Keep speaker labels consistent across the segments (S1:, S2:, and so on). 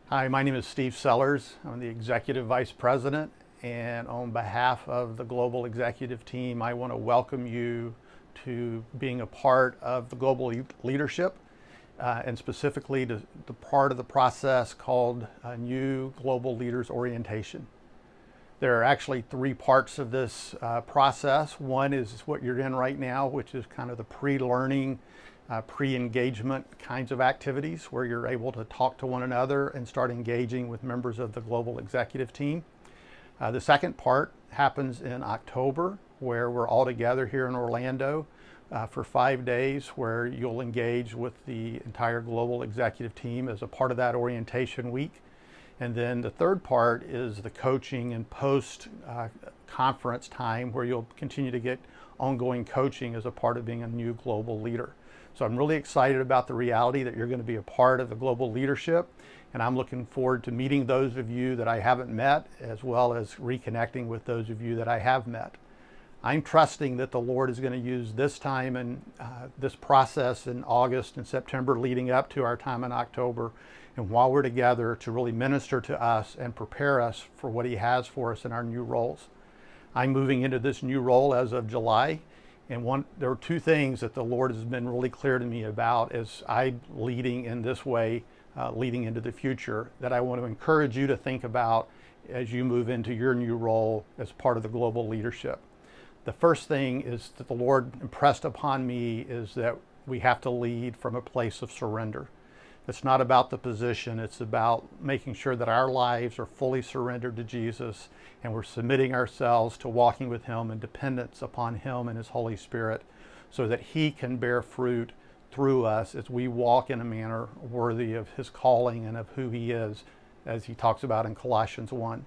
S1: Hi, my name is Steve Sellers. I'm the Executive Vice President, and on behalf of the Global Executive Team, I want to welcome you to being a part of the global leadership, and specifically to the part of the process called New Global Leaders Orientation. There are actually three parts of this process. One is what you're in right now, which is kind of the pre-learning, pre-engagement kinds of activities where you're able to talk to one another and start engaging with members of the global executive team. The second part happens in October, where we're all together here in Orlando for 5 days, where you'll engage with the entire global executive team as a part of that orientation week. And then the third part is the coaching and post conference time, where you'll continue to get ongoing coaching as a part of being a new global leader. So I'm really excited about the reality that you're going to be a part of the global leadership, and I'm looking forward to meeting those of you that I haven't met, as well as reconnecting with those of you that I have met. I'm trusting that the Lord is going to use this time and this process in August and September leading up to our time in October, and while we're together, to really minister to us and prepare us for what He has for us in our new roles. I'm moving into this new role as of July, and there are two things that the Lord has been really clear to me about as I'm leading in this way, leading into the future, that I want to encourage you to think about as you move into your new role as part of the global leadership. The first thing is that the Lord impressed upon me is that we have to lead from a place of surrender. It's not about the position, it's about making sure that our lives are fully surrendered to Jesus, and we're submitting ourselves to walking with Him in dependence upon Him and His Holy Spirit, so that He can bear fruit through us as we walk in a manner worthy of His calling and of who He is, as He talks about in Colossians 1.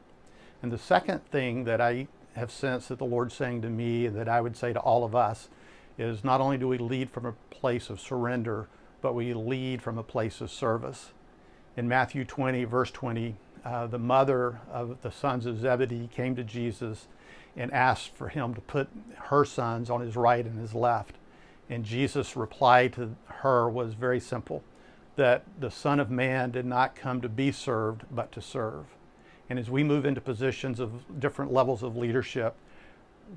S1: And the second thing that I have sensed that the Lord's saying to me, and that I would say to all of us, is not only do we lead from a place of surrender, but we lead from a place of service. In Matthew 20, verse 20, the mother of the sons of Zebedee came to Jesus and asked for Him to put her sons on His right and His left. And Jesus' reply to her was very simple, that the Son of Man did not come to be served, but to serve. And as we move into positions of different levels of leadership,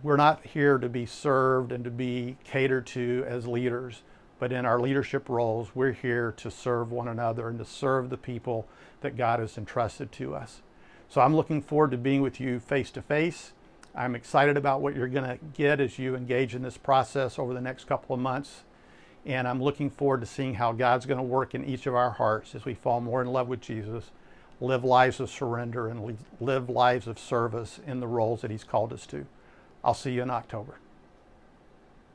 S1: we're not here to be served and to be catered to as leaders, but in our leadership roles, we're here to serve one another and to serve the people that God has entrusted to us. So I'm looking forward to being with you face to face. I'm excited about what you're going to get as you engage in this process over the next couple of months. And I'm looking forward to seeing how God's going to work in each of our hearts as we fall more in love with Jesus, live lives of surrender, and live lives of service in the roles that He's called us to. I'll see you in October.